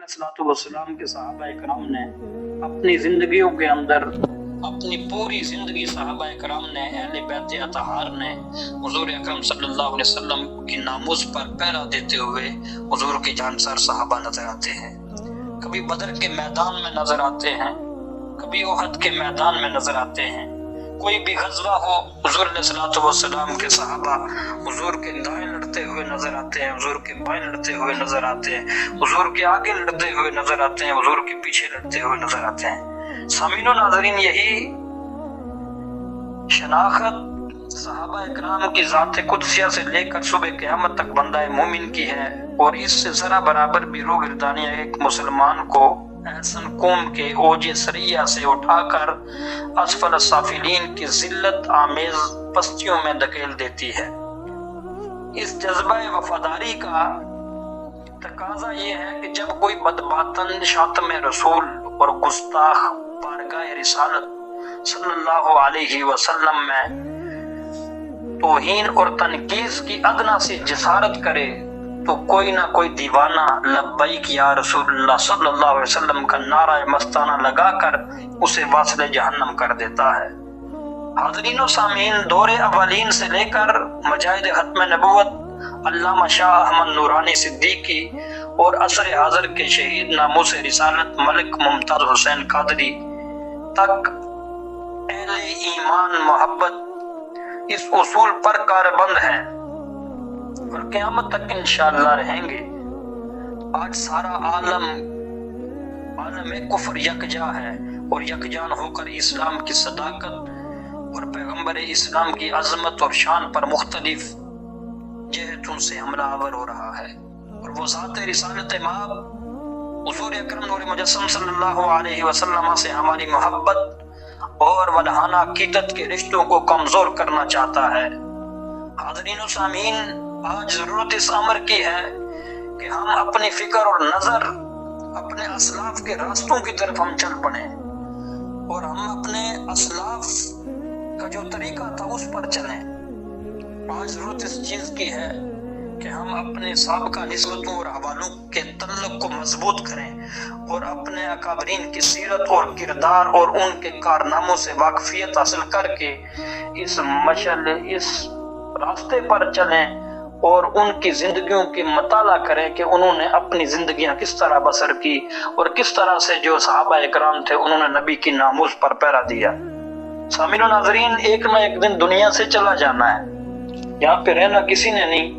अलैहिस्सलातु वस्सलाम के सहाबा इकराम ने अपनी जिंदगियों के अंदर अपनी पूरी जिंदगी सहाबा इकराम ने अहले बैत अतहार ने हुजूर अकरम सल्लल्लाहु अलैहि वसल्लम की नामुस पर पहरा देते हुए हुजूर के जानसार सहाबा नजर आते हैं। कभी बदर के मैदान में नजर आते हैं, कभी ओहद के मैदान में नजर आते हैं। कोई भी गज़वा हो हुजूर अलैहिस्सलातु वस्सलाम के सहाबा हुजूर के दाएं लड़ते हुए नजर आते हैं, हुजूर के बाएं लड़ते हुए नजर आते हैं, हुजूर के आगे लड़ते हुए नजर आते हैं, हुजूर के पीछे लड़ते हुए नजर आते हैं। सामीनो नाज़रीन, यही शनाख्त सहाबा इकराम की ज़ात कुदसिया से लेकर सुबह क़यामत तक बंदा मोमिन की है। और इससे जरा बराबर भी रूगिरदानियां एक मुसलमान को एहसन कौम के ओजे सरिया से उठाकर असफल साफिलीन की जिल्लत आमेज पस्तियों में धकेल देती है। इस जज्बा वफादारी का तकाजा ये है कि जब कोई बदबातन शातम रसूल और गुस्ताख बारगाह रिसालत सल्लल्लाहु अलैहि वसल्लम में तौहीन और तनकीस की अदना से जिसारत करे तो कोई ना कोई दीवाना लब्बैक या रसूलुल्लाह सल्लल्लाहु अलैहि वसल्लम का नारा मस्ताना लगाकर उसे वास्ले जहन्नम कर देता है। हाज़रीन व सामीन, दौरे अवलीन से लेकर मजाहिद खत्म नबुव्वत अल्लामा शाह अहमद नूरानी सिद्दीकी और असर हाज़र के शहीद नामूस रिसालत मलिक मुमताज हुसैन कादरी तक अहले ईमान मोहब्बत इस उसूल पर कारबंद है और क़यामत तक इंशाअल्लाह रहेंगे। आज सारा आलम कुफ्र यकजा है और यकजान होकर इस्लाम की सदाकत और पैगंबर इस्लाम की अजमत और शान पर मुख्तलिफ जहतों से हमला आवर हो रहा है। और वो ज़ात रिसालत माब हुज़ूर अकरम नूर मुजस्सम सल्लल्लाहु अलैहि वसल्लम से हमारी मोहब्बत और वलहाना अकीदत के रिश्तों को कमजोर करना चाहता है। हाज़रीन व सामीन, आज जरूरत इस अमर की है कि हम अपनी फिक्र और नजर अपने असलाफ के रास्तों की तरफ हम चल पड़े और हम अपने असलाफ का जो तरीका था उस पर चलें। आज जरूरत इस चीज की है कि हम अपने साबिका निस्बतों और हवालों के तल्लुक को मजबूत करें और अपने अकाबरीन की सीरत और किरदार और उनके कारनामों से वाकफियत हासिल करके इस मशल इस रास्ते पर चलें और उनकी जिंदगियों की मताला करें कि उन्होंने अपनी जिंदगियां किस तरह बसर की और किस तरह से जो सहाबा इकराम थे उन्होंने नबी की नामूस पर पहरा दिया। सामीनो नाजरीन, एक ना एक दिन दुनिया से चला जाना है, यहाँ पे रहना किसी ने नहीं।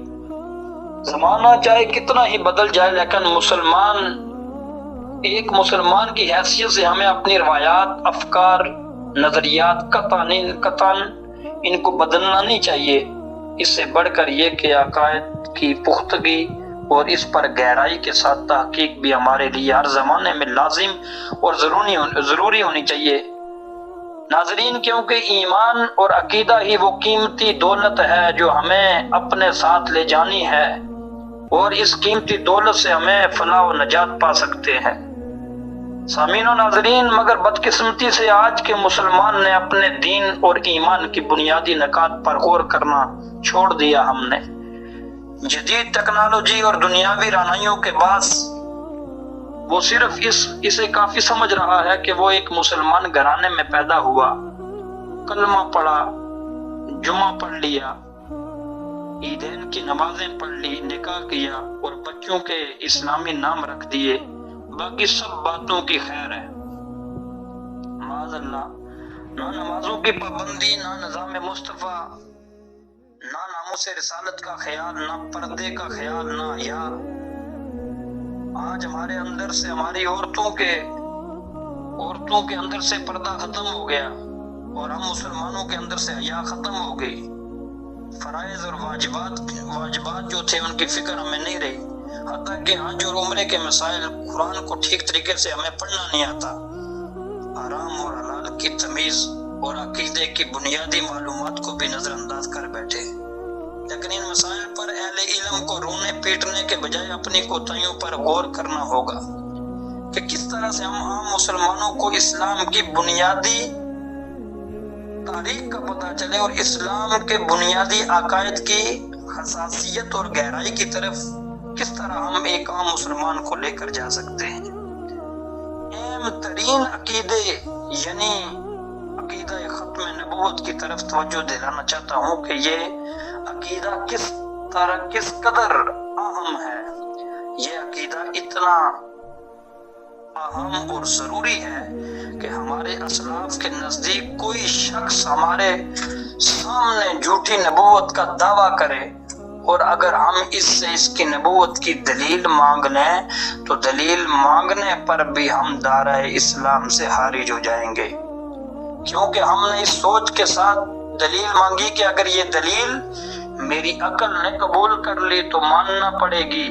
जमाना चाहे कितना ही बदल जाए, लेकिन एक मुसलमान की हैसियत से हमें अपनी रवायात, अफकार, नजरियात कतन इनको बदलना नहीं चाहिए। इससे बढ़कर ये कि अकायद की पुख्तगी और इस पर गहराई के साथ तहकीक भी हमारे लिए हर जमाने में लाजिम और जरूरी होनी चाहिए। नाजरीन, क्योंकि ईमान और अकीदा ही वो कीमती दौलत है जो हमें अपने साथ ले जानी है और इस कीमती दौलत से हमें फलाह व नजात पा सकते हैं। सामीनो नाजरीन, मगर बदकिस्मती से आज के मुसलमान ने अपने दीन और ईमान की बुनियादी नकात पर गौर करना छोड़ दिया। हमने जदीद टेक्नोलॉजी और दुनियावी रानाइयों के बाद वो सिर्फ इसे काफी समझ रहा है कि वो एक मुसलमान घराने में पैदा हुआ, कलमा पढ़ा, जुमा पढ़ लिया, ईदैन की नमाजें पढ़ ली, निकाह किया और बच्चों के इस्लामी नाम रख दिए, बाकी सब बातों की खैर है। माज़अल्लाह, ना नमाजों की पाबंदी, ना निज़ाम मुस्तफ़ा, ना नामूस रिसालत का ख्याल, ना पर्दे का ख्याल, ना हया। आज हमारे अंदर से हमारी औरतों के अंदर से पर्दा खत्म हो गया और हम मुसलमानों के अंदर से हया खत्म हो गई। फराइज और वाजिबात जो थे उनकी फिक्र हमें नहीं रही। हत्ता कि हज और उम्रे के मसाइल, कुरान को ठीक तरीके से हमें पढ़ना नहीं आता। हराम और हलाल की तमीज और अकीदे की बुनियादी मालूमात को भी नजरअंदाज कर बैठे। लेकिन इन मसाइल पर अहले इल्म को रोने पीटने के बजाय अपनी कोताहियों पर गौर करना होगा कि किस तरह से हम आम मुसलमानों को इस्लाम की बुनियादी तारीख का पता चले और इस्लाम के बुनियादी अकायद की हसासियत और गहराई की तरफ کس طرح ہم ایک عام مسلمان کو لے کر جا سکتے ہیں؟ اہم ترین عقیدے یعنی عقیدہ ختم نبوت کی طرف توجہ دلانا چاہتا ہوں کہ یہ عقیدہ کس قدر اہم ہے۔ یہ عقیدہ اتنا اہم اور ضروری ہے کہ ہمارے اسلاف کے نزدیک کوئی شخص ہمارے سامنے جھوٹی نبوت کا دعویٰ کرے اور اگر ہم اس سے اس کی نبوت کی دلیل مانگ لیں تو دلیل مانگنے پر بھی ہم دائرہ اسلام سے خارج ہو جائیں گے، کیونکہ ہم نے اس سوچ کے ساتھ دلیل مانگی کہ اگر یہ دلیل میری عقل نے قبول کر لی تو ماننا پڑے گی،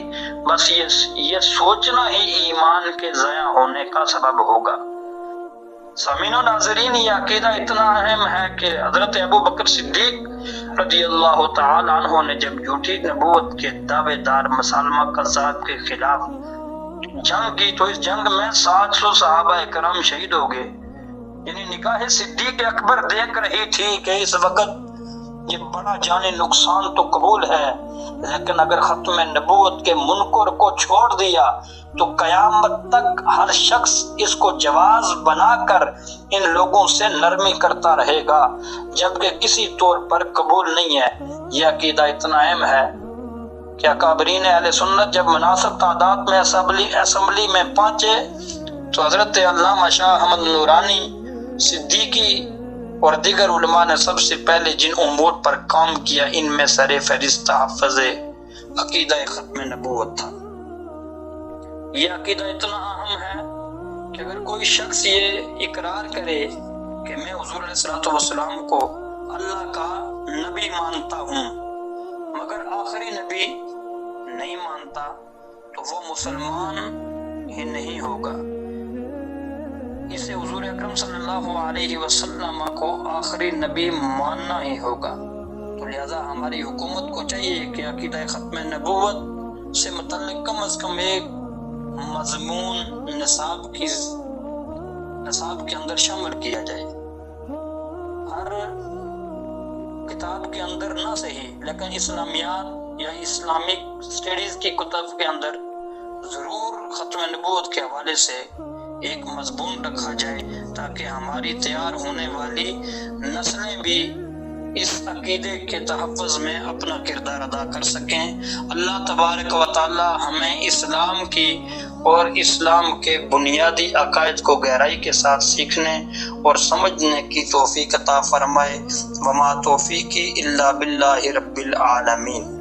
بس یہ سوچنا ہی ایمان کے ضائع ہونے کا سبب ہوگا۔ سامعین و ناظرین، یہ عقیدہ اتنا اہم ہے کہ حضرت ابو بکر صدیق رضی اللہ تعالی عنہ نے جب جھوٹی نبوت کے دعوے دار مسلمہ کذاب کے خلاف جنگ کی تو اس جنگ میں 700 صحابہ کرام شہید ہو گئے۔ یعنی نگاہ صدیق اکبر دیکھ رہی تھی کہ اس وقت یہ بڑا جانی نقصان تو قبول ہے، لیکن اگر ختم نبوت کے منکر کو چھوڑ دیا تو قیامت تک ہر شخص اس کو جواز بنا کر ان لوگوں سے نرمی کرتا رہے گا، جبکہ کسی طور پر قبول نہیں ہے۔ یہ عقیدہ اتنا اہم ہے کہ اکابرین اہل سنت جب مناسب تعداد میں اسمبلی میں پہنچے تو حضرت علامہ شاہ احمد نورانی صدیقی اور دیگر علماء نے سب سے پہلے جن امور پر کام کیا ان میں سر فہرست تحفظ عقیدہ ختم نبوت تھا۔ یہ عقیدہ اتنا اہم ہے کہ اگر کوئی شخص یہ اقرار کرے کہ میں حضور علیہ الصلوۃ والسلام کو اللہ کا نبی مانتا ہوں مگر آخری نبی نہیں مانتا تو وہ مسلمان ہی نہیں ہوگا، اسے حضور اکرم صلی اللہ علیہ وسلم کو آخری نبی ماننا ہی ہوگا۔ تو لہذا ہماری حکومت کو چاہیے کہ عقیدہ ختم نبوت سے متعلق کم از کم ایک مضمون نصاب کے اندر شامل کیا جائے۔ ہر کتاب کے اندر نہ صحیح لیکن اسلامیات یا اسلامک اسٹڈیز کی کتب کے اندر ضرور ختم نبوت کے حوالے سے ایک مضمون رکھا جائے تاکہ ہماری تیار ہونے والی نسلیں بھی اس عقیدے کے تحفظ میں اپنا کردار ادا کر سکیں۔ اللہ تبارک و تعالی ہمیں اسلام کی اور اسلام کے بنیادی عقائد کو گہرائی کے ساتھ سیکھنے اور سمجھنے کی توفیق عطا فرمائے۔ وما توفیقی الا باللہ رب العالمین۔